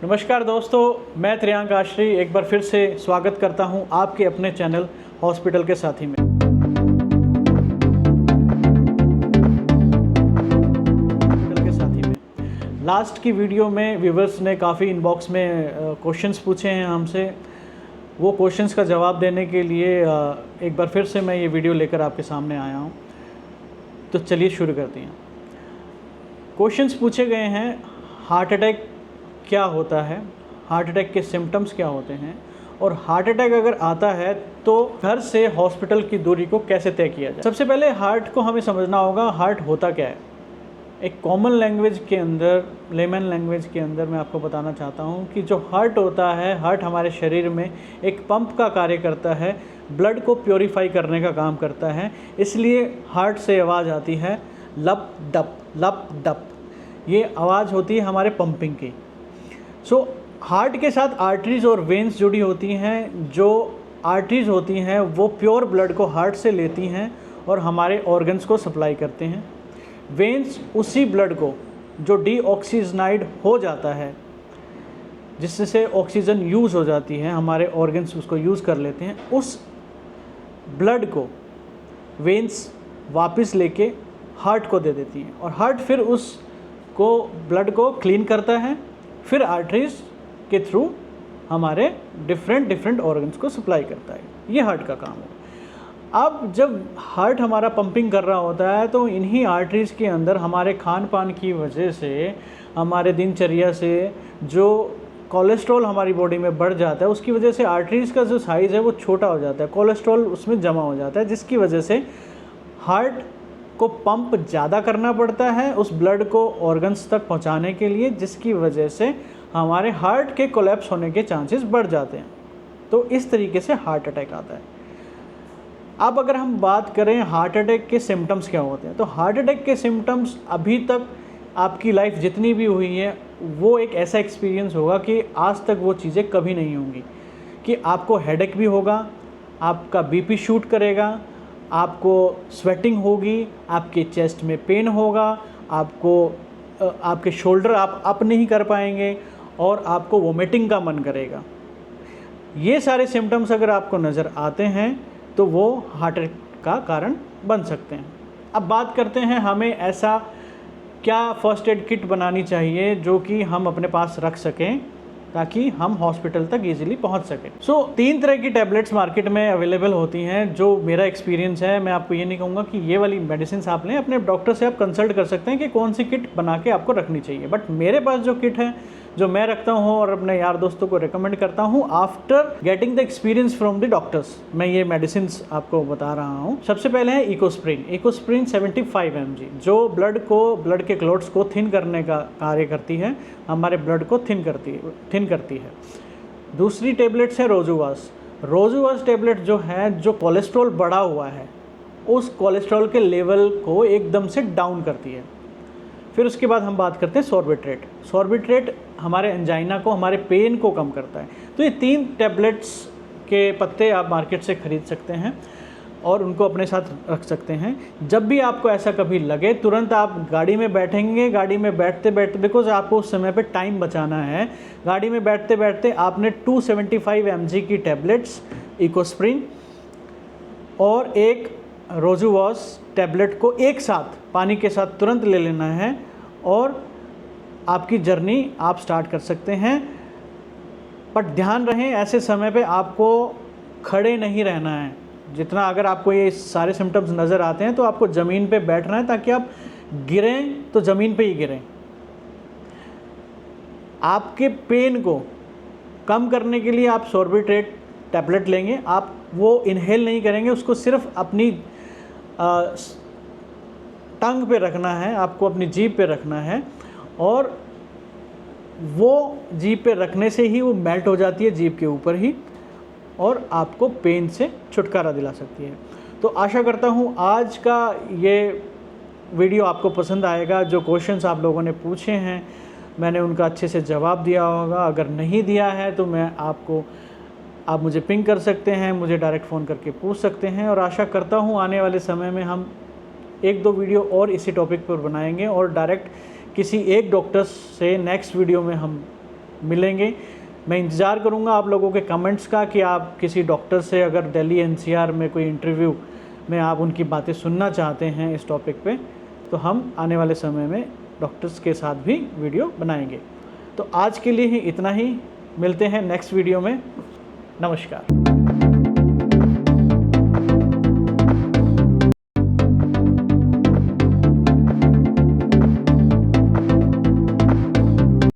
नमस्कार दोस्तों, मैं त्रियांक आश्री एक बार फिर से स्वागत करता हूं आपके अपने चैनल हॉस्पिटल के साथी में। लास्ट की वीडियो में व्यूवर्स ने काफ़ी इनबॉक्स में क्वेश्चंस पूछे हैं हमसे। वो क्वेश्चंस का जवाब देने के लिए एक बार फिर से मैं ये वीडियो लेकर आपके सामने आया हूँ। तो चलिए शुरू करते हैं। क्वेश्चंस पूछे गए हैं, हार्ट अटैक क्या होता है, हार्ट अटैक के सिम्टम्स क्या होते हैं, और हार्ट अटैक अगर आता है तो घर से हॉस्पिटल की दूरी को कैसे तय किया जाए। सबसे पहले हार्ट को हमें समझना होगा, हार्ट होता क्या है। एक कॉमन लैंग्वेज के अंदर, लेमन लैंग्वेज के अंदर मैं आपको बताना चाहता हूँ कि जो हार्ट होता है, हार्ट हमारे शरीर में एक पंप का कार्य करता है, ब्लड को प्योरीफाई करने का काम करता है। इसलिए हार्ट से आवाज़ आती है लप डप लप डप। ये आवाज़ होती है हमारे पंपिंग की। हार्ट के साथ आर्टरीज़ और वेन्स जुड़ी होती हैं। जो आर्टरीज़ होती हैं वो प्योर ब्लड को हार्ट से लेती हैं और हमारे ऑर्गन्स को सप्लाई करते हैं। वेन्स उसी ब्लड को जो डीऑक्सीजनाइड हो जाता है, जिससे ऑक्सीजन यूज़ हो जाती है, हमारे ऑर्गन्स उसको यूज़ कर लेते हैं, उस ब्लड को वेन्स वापस लेके हार्ट को दे देती हैं और हार्ट फिर उसको ब्लड को क्लीन करता है, फिर आर्टरीज़ के थ्रू हमारे डिफरेंट ऑर्गन्स को सप्लाई करता है। ये हार्ट का काम है। अब जब हार्ट हमारा पंपिंग कर रहा होता है तो इन्हीं आर्टरीज़ के अंदर हमारे खान पान की वजह से, हमारे दिनचर्या से जो कोलेस्ट्रॉल हमारी बॉडी में बढ़ जाता है, उसकी वजह से आर्टरीज़ का जो साइज़ है वो छोटा हो जाता है, कोलेस्ट्रॉल उसमें जमा हो जाता है, जिसकी वजह से हार्ट को पंप ज़्यादा करना पड़ता है उस ब्लड को ऑर्गन्स तक पहुंचाने के लिए, जिसकी वजह से हमारे हार्ट के कोलैप्स होने के चांसेस बढ़ जाते हैं। तो इस तरीके से हार्ट अटैक आता है। अब अगर हम बात करें हार्ट अटैक के सिम्टम्स क्या होते हैं, तो हार्ट अटैक के सिम्टम्स अभी तक आपकी लाइफ जितनी भी हुई है वो एक ऐसा एक्सपीरियंस होगा कि आज तक वो चीज़ें कभी नहीं होंगी कि आपको हेडेक भी होगा, आपका बीपी शूट करेगा, आपको स्वेटिंग होगी, आपके चेस्ट में पेन होगा, आपके शोल्डर आप अप नहीं कर पाएंगे और आपको वोमिटिंग का मन करेगा। ये सारे सिम्टम्स अगर आपको नज़र आते हैं तो वो हार्ट अटैक का कारण बन सकते हैं। अब बात करते हैं हमें ऐसा क्या फर्स्ट एड किट बनानी चाहिए जो कि हम अपने पास रख सकें ताकि हम हॉस्पिटल तक इजीली पहुंच सकें। 3 तरह की टैबलेट्स मार्केट में अवेलेबल होती हैं। जो मेरा एक्सपीरियंस है, मैं आपको ये नहीं कहूँगा कि ये वाली मेडिसिन आप लें, अपने डॉक्टर से आप कंसल्ट कर सकते हैं कि कौन सी किट बना के आपको रखनी चाहिए। बट मेरे पास जो किट है, जो मैं रखता हूँ और अपने यार दोस्तों को रिकमेंड करता हूँ after getting the experience from the doctors, मैं ये मेडिसिन आपको बता रहा हूँ। सबसे पहले है इकोस्प्रिन 75 mg, जो ब्लड के क्लॉट्स को थिन करने का कार्य करती है, हमारे ब्लड को थिन करती है। दूसरी टेबलेट्स है रोजुवास टेबलेट जो है, जो कोलेस्ट्रॉल बढ़ा हुआ है उस कोलेस्ट्रॉल के लेवल को एकदम से डाउन करती है। फिर उसके बाद हम बात करते हैं सॉर्बिट्रेट हमारे एंजाइना को, हमारे पेन को कम करता है। तो ये 3 टैबलेट्स के पत्ते आप मार्केट से ख़रीद सकते हैं और उनको अपने साथ रख सकते हैं। जब भी आपको ऐसा कभी लगे, तुरंत आप गाड़ी में बैठेंगे, गाड़ी में बैठते बिकॉज आपको उस समय पे टाइम बचाना है, गाड़ी में बैठते बैठते आपने 275 mg की टैबलेट्स इकोस्प्रिन और एक रोजुवास टैबलेट को एक साथ पानी के साथ तुरंत ले लेना है और आपकी जर्नी आप स्टार्ट कर सकते हैं। बट ध्यान रहे, ऐसे समय पे आपको खड़े नहीं रहना है। जितना अगर आपको ये सारे सिम्टम्स नज़र आते हैं तो आपको ज़मीन पे बैठना है ताकि आप गिरें तो ज़मीन पे ही गिरें। आपके पेन को कम करने के लिए आप सॉर्बिट्रेट टैबलेट लेंगे। आप वो इनहेल नहीं करेंगे, उसको सिर्फ अपनी टंग पे रखना है, आपको अपनी जीभ पे रखना है और वो जीभ पे रखने से ही वो मेल्ट हो जाती है जीभ के ऊपर ही और आपको पेन से छुटकारा दिला सकती है। तो आशा करता हूँ आज का ये वीडियो आपको पसंद आएगा। जो क्वेश्चंस आप लोगों ने पूछे हैं मैंने उनका अच्छे से जवाब दिया होगा। अगर नहीं दिया है तो आप मुझे पिंग कर सकते हैं, मुझे डायरेक्ट फ़ोन करके पूछ सकते हैं और आशा करता हूँ आने वाले समय में हम 1-2 वीडियो और इसी टॉपिक पर बनाएंगे और डायरेक्ट किसी एक डॉक्टर से नेक्स्ट वीडियो में हम मिलेंगे। मैं इंतज़ार करूँगा आप लोगों के कमेंट्स का कि आप किसी डॉक्टर से अगर दिल्ली एनसीआर में कोई इंटरव्यू में आप उनकी बातें सुनना चाहते हैं इस टॉपिक पे, तो हम आने वाले समय में डॉक्टर्स के साथ भी वीडियो बनाएंगे। तो आज के लिए ही इतना ही, मिलते हैं नेक्स्ट वीडियो में। नमस्कार।